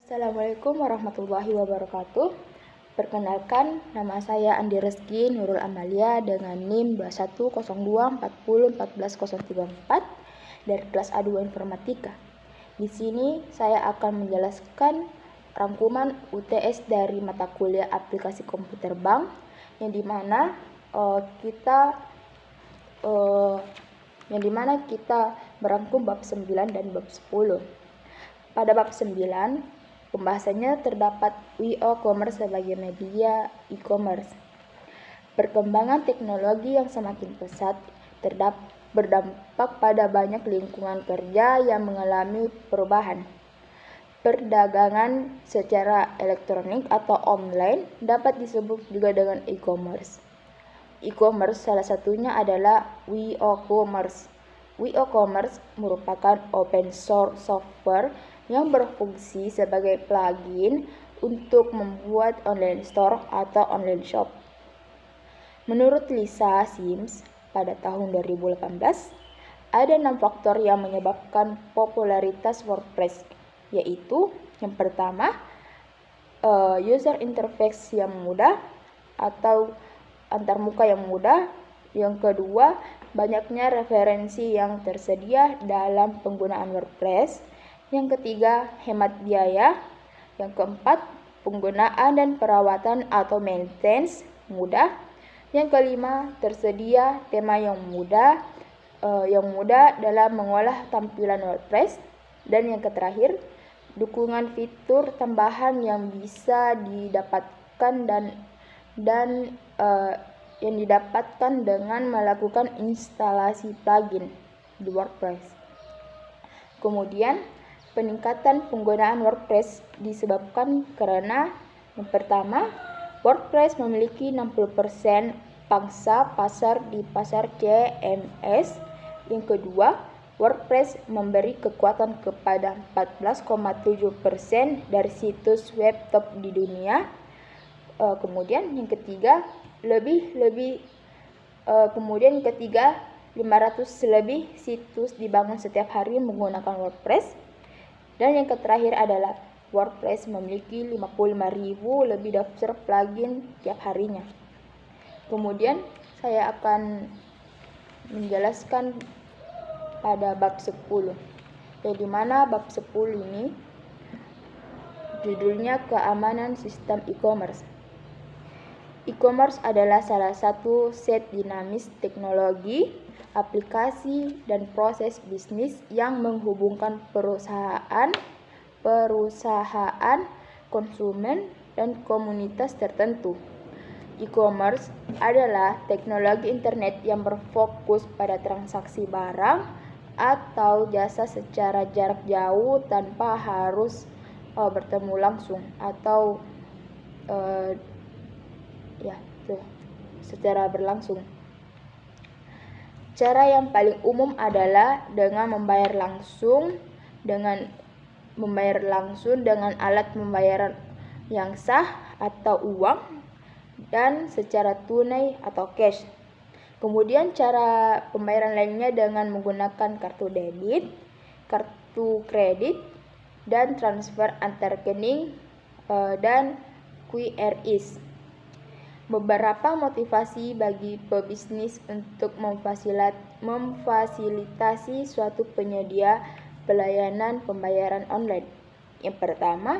Assalamualaikum warahmatullahi wabarakatuh. Perkenalkan, nama saya Andi Rezki Nurul Amalia dengan NIM 2102401404 dari kelas A2 Informatika. Di sini saya akan menjelaskan rangkuman UTS dari mata kuliah Aplikasi Komputer Bank yang dimana kita merangkum bab 9 dan bab 10. Pada bab 9, pembahasannya terdapat WeCommerce sebagai media e-commerce. Perkembangan teknologi yang semakin pesat berdampak pada banyak lingkungan kerja yang mengalami perubahan. Perdagangan secara elektronik atau online dapat disebut juga dengan e-commerce. E-commerce salah satunya adalah WeCommerce. WeCommerce merupakan open source software yang berfungsi sebagai plugin untuk membuat online store atau online shop. Menurut Lisa Sims pada tahun 2018, ada 6 faktor yang menyebabkan popularitas WordPress, yaitu yang pertama, user interface yang mudah atau antarmuka yang mudah. Yang kedua, banyaknya referensi yang tersedia dalam penggunaan WordPress. Yang ketiga, hemat biaya. Yang keempat, penggunaan dan perawatan atau maintenance mudah. Yang kelima, tersedia tema yang mudah dalam mengolah tampilan WordPress. Dan yang terakhir, dukungan fitur tambahan yang bisa didapatkan dengan melakukan instalasi plugin di WordPress. Kemudian, peningkatan penggunaan WordPress disebabkan karena yang pertama, WordPress memiliki 60% pangsa pasar di pasar CMS. Yang kedua, WordPress memberi kekuatan kepada 14,7% dari situs web top di dunia. Kemudian yang ketiga, 500 lebih situs dibangun setiap hari menggunakan WordPress. Dan yang terakhir adalah WordPress memiliki 55.000 lebih daftar plugin tiap harinya. Kemudian saya akan menjelaskan pada bab 10. Di mana bab 10 ini judulnya keamanan sistem e-commerce. E-commerce adalah salah satu set dinamis teknologi, aplikasi, dan proses bisnis yang menghubungkan perusahaan, konsumen, dan komunitas tertentu. E-commerce adalah teknologi internet yang berfokus pada transaksi barang atau jasa secara jarak jauh tanpa harus bertemu langsung atau secara berlangsung. Cara yang paling umum adalah dengan membayar langsung dengan alat pembayaran yang sah atau uang dan secara tunai atau cash. Kemudian cara pembayaran lainnya dengan menggunakan kartu debit, kartu kredit, dan transfer antar rekening dan QRIS. Beberapa motivasi bagi pebisnis untuk memfasilitasi suatu penyedia pelayanan pembayaran online. Yang pertama,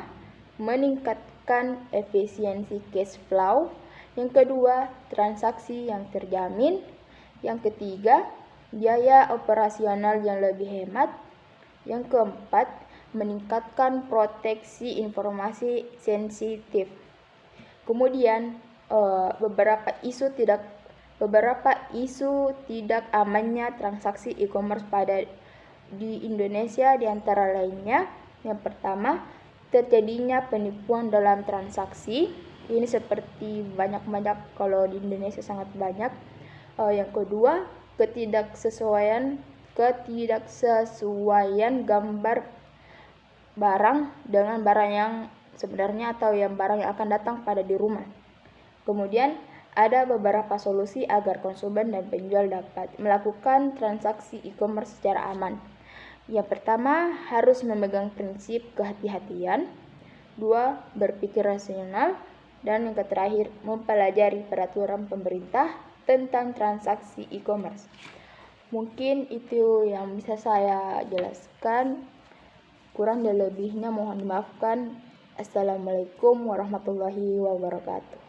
meningkatkan efisiensi cash flow. Yang kedua, transaksi yang terjamin. Yang ketiga, biaya operasional yang lebih hemat. Yang keempat, meningkatkan proteksi informasi sensitif. Kemudian, beberapa isu tidak amannya transaksi e-commerce di Indonesia di antara lainnya. Yang pertama, terjadinya penipuan dalam transaksi. Ini seperti banyak kalau di Indonesia sangat banyak. Yang kedua, ketidaksesuaian gambar barang dengan barang yang sebenarnya atau yang barang yang akan datang pada di rumah. Kemudian ada beberapa solusi agar konsumen dan penjual dapat melakukan transaksi e-commerce secara aman. Yang pertama, harus memegang prinsip kehati-hatian. 2. Berpikir rasional. Dan yang terakhir, mempelajari peraturan pemerintah tentang transaksi e-commerce. Mungkin itu yang bisa saya jelaskan. Kurang dan lebihnya mohon dimaafkan. Assalamualaikum warahmatullahi wabarakatuh.